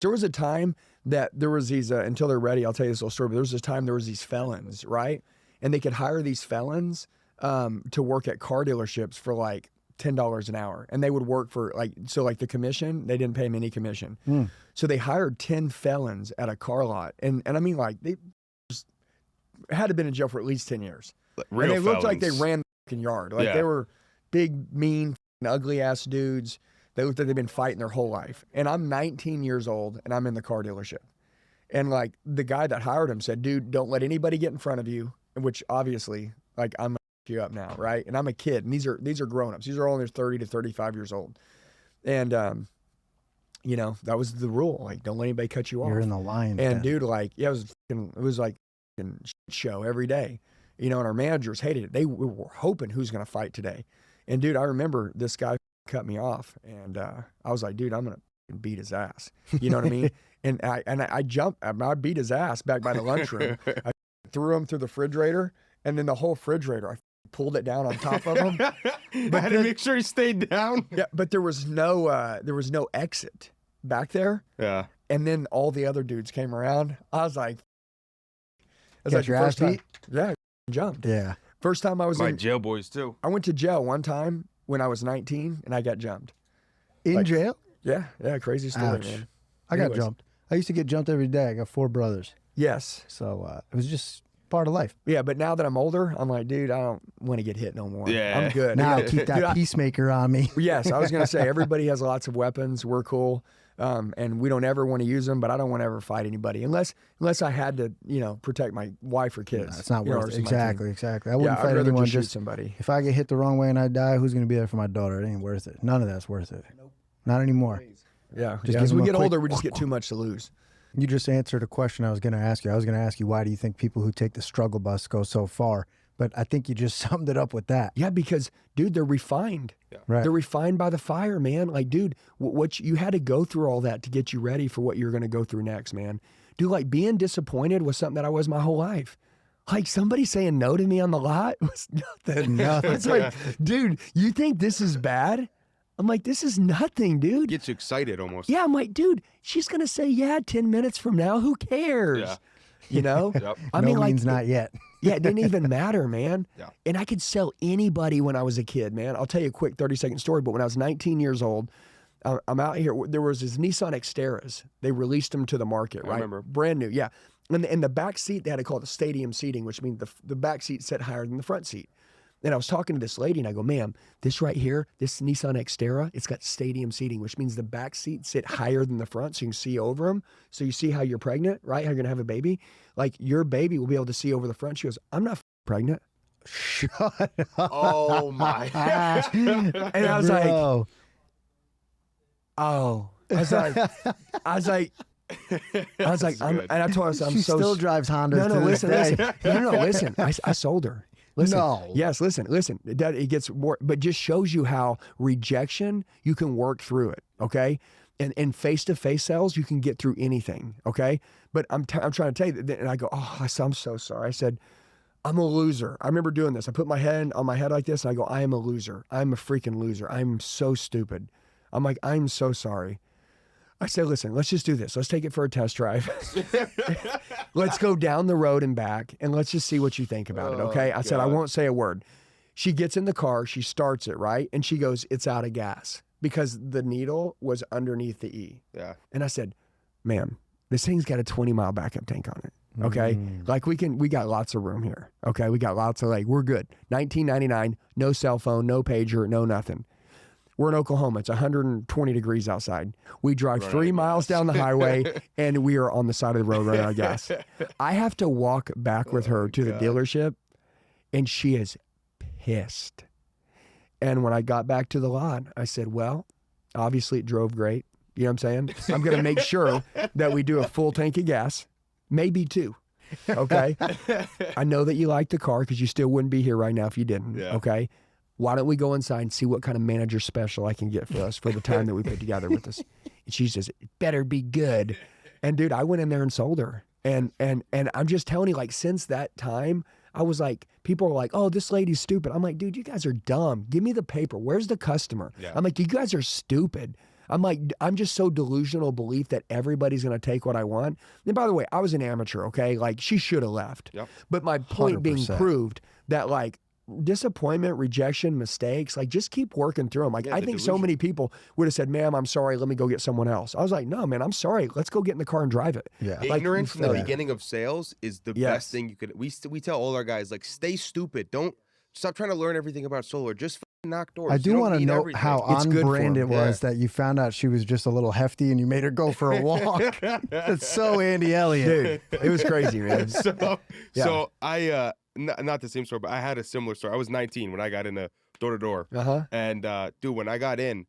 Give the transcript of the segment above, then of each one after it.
There was a time that there was these, until they're ready, I'll tell you this little story, but there was a time there was these felons, right? And they could hire these felons to work at car dealerships for like $10 an hour. And they would work for like the commission, they didn't pay them any commission. So they hired 10 felons at a car lot. And I mean, like, they just had to have been in jail for at least 10 years. Real and they looked felons. like they ran the fucking yard. Like they were big, mean, ugly ass dudes. They looked like they've been fighting their whole life. And I'm 19 years old and I'm in the car dealership. And like the guy that hired him said, dude, don't let anybody get in front of you, which obviously, like, I'm gonna fuck you up now, right? And I'm a kid, and these are grown-ups. These are all in their 30 to 35 years old. And you know, that was the rule. Like, don't let anybody cut you off. You're in the line. And dude, like, yeah, it was like a shit show every day. You know, and our managers hated it. They were hoping who's gonna fight today. And dude, I remember this guy cut me off, and I was like, dude, I'm gonna beat his ass. You know what I mean? And I jumped, I beat his ass back by the lunchroom. I threw him through the refrigerator, and then the whole refrigerator, I pulled it down on top of him. But had to make sure he stayed down. Yeah, but there was no exit back there. Yeah. And then all the other dudes came around. I was like, Got your ass beat? Yeah, jumped. Yeah. First time I was My in jail boys too. I went to jail one time when I was 19, and I got jumped. In jail? Yeah, crazy story, Ouch. man. I got Anyways. jumped. I used to get jumped every day. I got 4 brothers. Yes. So it was just part of life. Yeah, but now that I'm older, I'm like, dude, I don't want to get hit no more. Yeah. I'm good. Now keep that Dude, peacemaker on me. Yes, I was going to say, everybody has lots of weapons. We're cool. And we don't ever want to use them, but I don't want to ever fight anybody unless I had to, you know, protect my wife or kids. No, it's not you know, worth or it. somebody. Exactly. I wouldn't I'd fight rather anyone. just shoot Just somebody. if I get hit the wrong way and I die, who's going to be there for my daughter? It ain't worth it. None of that's worth it. Nope. Not anymore. Yeah, Just as give we them a get quick- older, we just get too much to lose. You just answered a question I was going to ask you. I was going to ask you, why do you think people who take the struggle bus go so far? But I think you just summed it up with that. Yeah, because, dude, they're refined. Yeah. Right. They're refined by the fire, man. Like, dude, you had to go through all that to get you ready for what you're going to go through next, man. Dude, like, being disappointed was something that I was my whole life. Like, somebody saying no to me on the lot was nothing. It's like, dude, you think this is bad? I'm like, this is nothing, dude. Gets you excited almost. Yeah, I'm like, dude, she's going to say yeah 10 minutes from now. Who cares? Yeah. You know? Yep. I no mean, like, means not yet. yeah, it didn't even matter, man. Yeah. And I could sell anybody when I was a kid, man. I'll tell you a quick 30-second story, but when I was 19 years old, I'm out here. There was this Nissan Xteras. They released them to the market, right? remember. Brand new, yeah. And in the back seat, they had to call it the stadium seating, which means the back seat set higher than the front seat. And I was talking to this lady, and I go, ma'am, this right here, this Nissan Xterra, it's got stadium seating, which means the back seats sit higher than the front, so you can see over them. So you see how you're pregnant, right? How you're going to have a baby. Like, your baby will be able to see over the front. She goes, I'm not pregnant. Shut up. Oh my. And I was like, Bro. oh. I was like, and I told her, I'm She so still drives Hondas No, to this listen, day. listen. No, listen. I sold her. Listen. No. Yes, listen. It gets more, but just shows you how rejection, you can work through it, okay? And in face-to-face sales, you can get through anything, okay? But I'm trying to tell you, and I go, oh, I'm so sorry. I said, I'm a loser. I remember doing this. I put my hand on my head like this, and I go, I am a loser. I'm a freaking loser. I'm so stupid. I'm like, I'm so sorry. I said, listen, let's just do this. Let's take it for a test drive. Let's go down the road and back, and let's just see what you think about it, okay? I said, I won't say a word. She gets in the car, she starts it, right? And she goes, it's out of gas, because the needle was underneath the E. Yeah. And I said, ma'am, this thing's got a 20-mile backup tank on it, okay? Like, we got lots of room here, okay? We got lots of, like, we're good. 1999, no cell phone, no pager, no nothing. We're in Oklahoma. It's 120 degrees outside. We drive 3 miles down the highway, and we are on the side of the road running out of gas. I have to walk back with her to the dealership, and she is pissed. And when I got back to the lot, I said, well, obviously it drove great. You know what I'm saying? I'm going to make sure that we do a full tank of gas, maybe 2. Okay? I know that you like the car because you still wouldn't be here right now if you didn't. Yeah. Okay? Why don't we go inside and see what kind of manager special I can get for us for the time that we put together with us? And she says, it better be good. And dude, I went in there and sold her. And I'm just telling you, like, since that time, I was like, people are like, oh, this lady's stupid. I'm like, dude, you guys are dumb. Give me the paper. Where's the customer? Yeah. I'm like, you guys are stupid. I'm like, I'm just so delusional belief that everybody's going to take what I want. And by the way, I was an amateur, okay? Like, she should have left. Yep. But my point being 100%. proved that, like, disappointment, rejection, mistakes, like, just keep working through them. Like, Yeah, I the think so delusion. many people would have said, ma'am, I'm sorry, let me go get someone else. I was like, no, man, I'm sorry. Let's go get in the car and drive it. Yeah. Like, Ignorance from the yeah. beginning of sales is the Yes. best thing you could. We tell all our guys, like, stay stupid. Don't stop trying to learn everything about solar. Just fucking knock doors. I You do don't want to need know everything. how It's on good for brand it 'em. was that you found out she was just a little hefty and you made her go for a walk. That's so Andy Elliot. Dude, it was crazy, man. So, Yeah. so I not the same story, but I had a similar story. I was 19 when I got into door to door, Uh-huh. and dude, when I got in,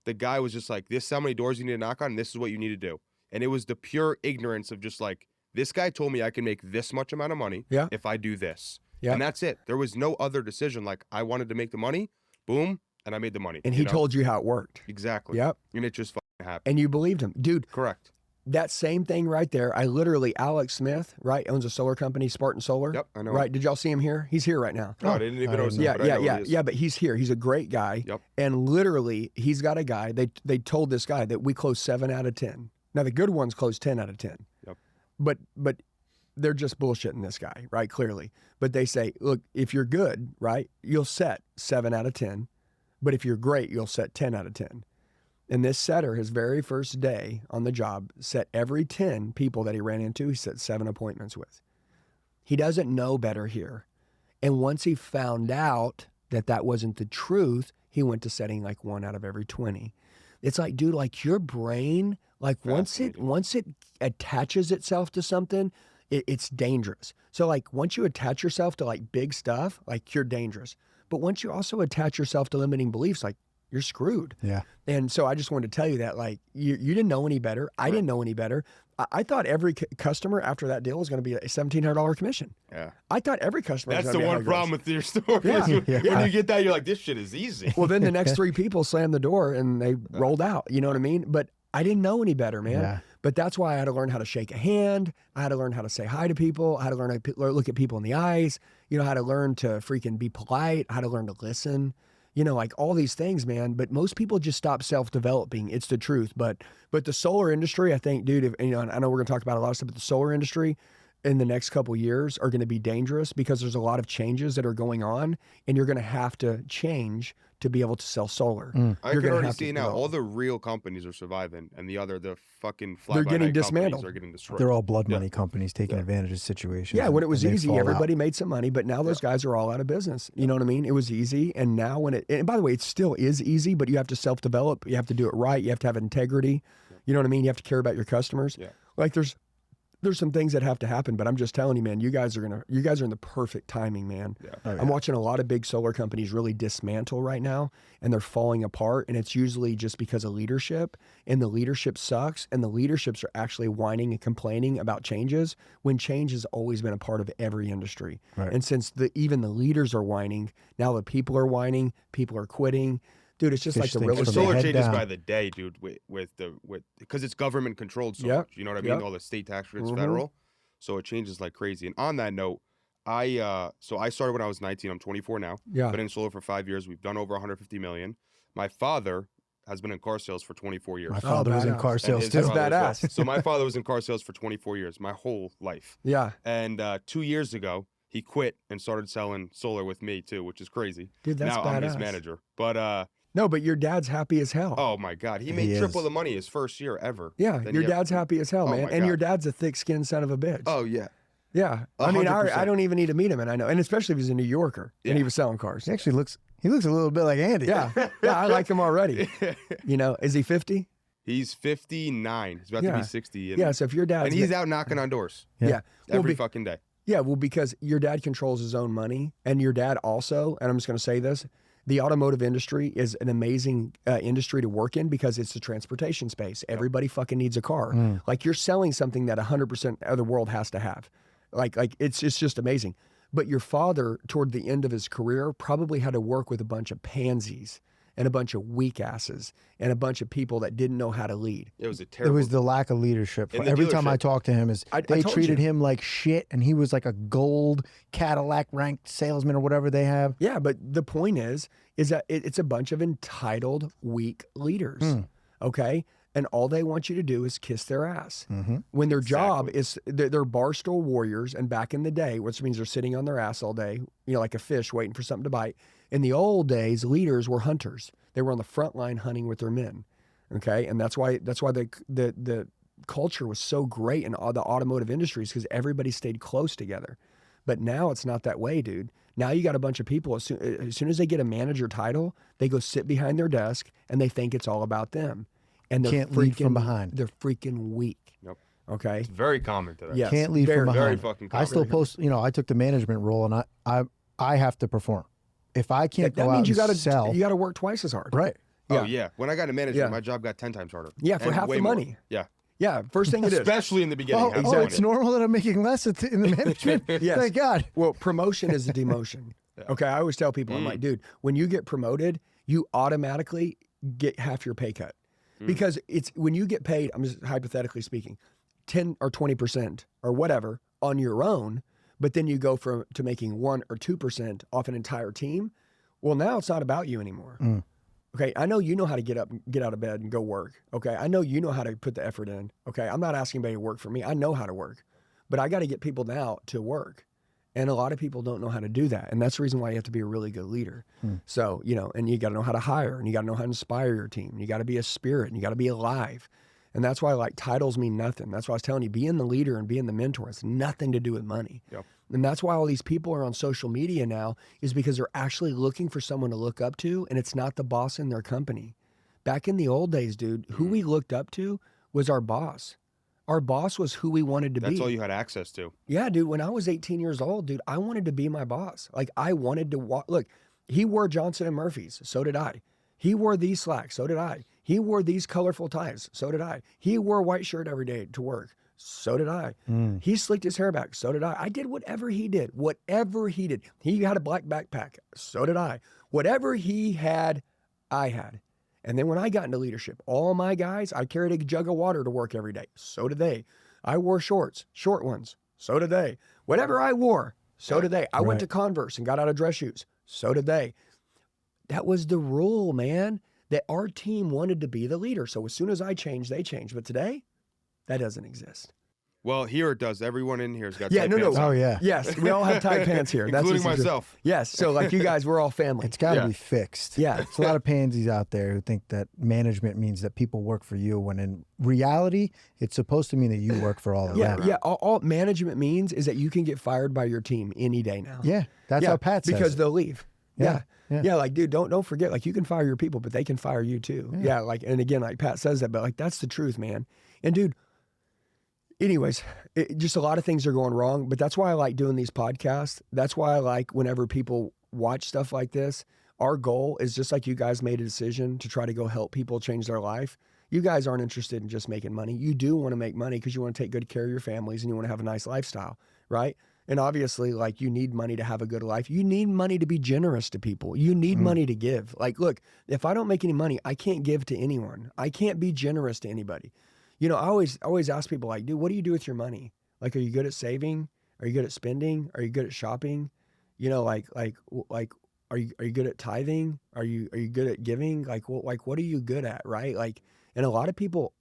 the guy was just like, "This is how many doors you need to knock on, and this is what you need to do." And it was the pure ignorance of just like, this guy told me I can make this much amount of money Yeah. if I do this, Yeah. and that's it. There was no other decision. Like, I wanted to make the money, boom, and I made the money. And you he know? told you how it worked. exactly, Yep. and it just fucking happened. And you believed him. Dude, Correct. that same thing right there, I literally, Alex Smith, right, owns a solar company, Spartan Solar. Yep, I know. Right, did y'all see him here? He's here right now. No, I didn't even know. didn't know. Yeah, but I know yeah, who he is. yeah, but he's here. He's a great guy. Yep. And literally, he's got a guy, they told this guy that we close 7 out of 10. Now, the good ones close 10 out of 10. Yep. But they're just bullshitting this guy, right, clearly. But they say, look, if you're good, right, you'll set 7 out of 10. But if you're great, you'll set 10 out of 10. And this setter, his very first day on the job, set every 10 people that he ran into, he set 7 appointments with. He doesn't know better here. And once he found out that that wasn't the truth, he went to setting like 1 out of every 20. It's like, dude, like your brain, like once it attaches itself to something, it's dangerous. So like once you attach yourself to like big stuff, like you're dangerous. But once you also attach yourself to limiting beliefs, like you're screwed. Yeah. And so I just wanted to tell you that, like, you didn't know any better. I didn't know any better. I thought every customer after that deal was going to be a $1,700 commission. Yeah. I thought every customer was That's gonna the be one $100. problem with your story. Yeah. Is when you get that, you're like, this shit is easy. Well, then the next 3 people slammed the door and they rolled out. You know what I mean? But I didn't know any better, man. Yeah. But that's why I had to learn how to shake a hand. I had to learn how to say hi to people. I had to learn how to look at people in the eyes. You know, how to learn to freaking be polite. How to learn to listen. You know, like all these things, man. But most people just stop self-developing. It's the truth. But the solar industry, I think, dude, I know we're going to talk about a lot of stuff, but the solar industry in the next couple of years are going to be dangerous because there's a lot of changes that are going on, and you're going to have to change to be able to sell solar. I You're can gonna already have to see now. develop. All the real companies are surviving, and the fucking They're getting fly-by-night dismantled. companies are getting destroyed. They're all blood money companies taking advantage of situations. Yeah, when it was and they easy, fall out. everybody made some money, but now those guys are all out of business. You know what I mean? It was easy, and now and by the way, it still is easy, but you have to self-develop. You have to do it right. You have to have integrity. You know what I mean? You have to care about your customers. Yeah. Like there's some things that have to happen, but I'm just telling you, man, you guys are in the perfect timing, man. Yeah. Oh, yeah. I'm watching a lot of big solar companies really dismantle right now, and they're falling apart, and it's usually just because of leadership, and the leadership sucks, and the leaderships are actually whining and complaining about changes when change has always been a part of every industry. Right. And since even the leaders are whining, now the people are whining, people are quitting. Dude, it's just Fish like the stinks real from the estate. Solar head changes down. by the day, dude. Because it's government controlled so Yep. much. You know what I mean? Yep. All the state tax credits, Mhm. federal. So it changes like crazy. And on that note, I started when I was 19. I'm 24 now. Yeah. Been in solar for 5 years. We've done over 150 million. My father has been in car sales for 24 years. My father was in badass. car And sales his too. That's father as badass. So my father was in car sales for 24 years, my whole life. Yeah. And 2 years ago, he quit and started selling solar with me too, which is crazy. Dude, that's now badass. I'm his manager. But No, but your dad's happy as hell. oh my God, he made He triple is. the money his first year ever. Yeah, Then your you have- dad's happy as hell, Oh man. my And your God. dad's a thick-skinned son of a bitch. Oh yeah. Yeah. I mean, I 100%. don't even need to meet him, and I know. And especially if he's a New Yorker and he Yeah. was selling cars. He actually looks a little bit like Andy. Yeah. Yeah, I like him already. You know, is he 50? He's 59. He's about to Yeah. be 60. And, Yeah, so if your dad's... and he's out knocking on doors Yeah. Well, every fucking day. Yeah, well, because your dad controls his own money, and your dad also, and I'm just going to say this, the automotive industry is an amazing industry to work in because it's the transportation space. Everybody fucking needs a car. Like you're selling something that 100% of the world has to have. Like it's just amazing. But your father, toward the end of his career, probably had to work with a bunch of pansies and a bunch of weak asses and a bunch of people that didn't know how to lead. It was a It terrible. was the lack of leadership. In the Every time I dealership. talked to him, I they told treated you. him like shit, and he was like a gold Cadillac ranked salesman or whatever they have. Yeah, but the point is that it's a bunch of entitled, weak leaders. okay? And all they want you to do is kiss their ass. Mm-hmm. When their job is, they're barstool warriors, and back in the day, which means they're sitting on their ass all day, like a fish waiting for something to bite. In the old days, leaders were hunters. They were on the front line hunting with their men, okay? And that's why the culture was so great in all the automotive industries, because everybody stayed close together. But now it's not that way, dude. Now you got a bunch of people, as soon as they get a manager title, they go sit behind their desk and they think it's all about them. And they're Can't lead from behind. They're freaking weak. Yep. Okay. It's very common today. Yes. Can't lead from behind. Very fucking common. I still post, I took the management role, and I have to perform. If I can't That go out means you and gotta sell. you gotta work twice as hard. Right. Oh yeah. When I got into management, Yeah. my job got 10 times harder. Yeah, for And half way the more. money. Yeah. Yeah. First thing it is. Especially in the beginning. Oh, half the oh, money. it's normal that I'm making less in the management? Yes. Thank God. Well, promotion is a demotion. Okay. I always tell people, I'm like, dude, when you get promoted, you automatically get half your pay cut. Because it's when you get paid, I'm just hypothetically speaking, 10 or 20% or whatever on your own, but then you go to making 1 or 2% off an entire team. Well, now it's not about you anymore. Okay, I know you know how to get up, get out of bed and go work. Okay, I know you know how to put the effort in. Okay, I'm not asking anybody to work for me. I know how to work, but I got to get people now to work. And a lot of people don't know how to do that. And that's the reason why you have to be a really good leader. So, and you got to know how to hire, and you got to know how to inspire your team. You got to be a spirit, and you got to be alive. And that's why titles mean nothing. That's why I was telling you, being the leader and being the mentor has nothing to do with money. Yep. And that's why all these people are on social media now, is because they're actually looking for someone to look up to, and it's not the boss in their company. Back in the old days, dude, who we looked up to was our boss. Our boss was who we wanted to be. That's all you had access to. Yeah, dude. When I was 18 years old, dude, I wanted to be my boss. Like, I wanted to look, he wore Johnson & Murphy's. So did I. He wore these slacks. So did I. He wore these colorful ties. So did I. He wore a white shirt every day to work. So did I. He slicked his hair back. So did I. I did whatever he did. Whatever he did. He had a black backpack. So did I. Whatever he had, I had. And then when I got into leadership, all my guys, I carried a jug of water to work every day. So did they. I wore shorts, short ones. So did they. Whatever I wore, so did they. I went to Converse and got out of dress shoes. So did they. That was the rule, man, that our team wanted to be the leader. So as soon as I changed, they changed. But today, that doesn't exist. Well, here it does. Everyone in here has got Yeah, tight pants on. Oh, yeah. Yes, we all have tight pants here. Including just the truth. myself. Yes, so like you guys, we're all family. It's got to Yeah. be fixed. Yeah. There's a lot of pansies out there who think that management means that people work for you, when in reality, it's supposed to mean that you work for all of Yeah, them. yeah. All management means is that you can get fired by your team any day now. Yeah, that's how Pat says because it. they'll leave. Yeah, Yeah. yeah. Like, dude, don't forget, like, you can fire your people, but they can fire you too. Yeah. Like, and again, like Pat says that, but like, that's the truth, man. And dude, anyways, just a lot of things are going wrong, but that's why I like doing these podcasts. That's why I like whenever people watch stuff like this. Our goal is just like you guys made a decision to try to go help people change their life. You guys aren't interested in just making money. You do want to make money because you want to take good care of your families and you want to have a nice lifestyle, right? And obviously, like, you need money to have a good life. You need money to be generous to people. You need money to give. Like, look, if I don't make any money, I can't give to anyone. I can't be generous to anybody. I always ask people, like, dude, what do you do with your money? Like, are you good at saving? Are you good at spending? Are you good at shopping? Like, are you good at tithing? Are you good at giving? Like, what are you good at, right? Like, and a lot of people,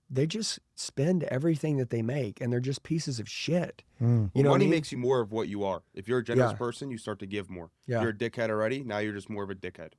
they just spend everything that they make, and they're just pieces of shit. You know what I Money mean? makes you more of what you are. If you're a generous Yeah. person, you start to give more. Yeah. If you're a dickhead already, now you're just more of a dickhead.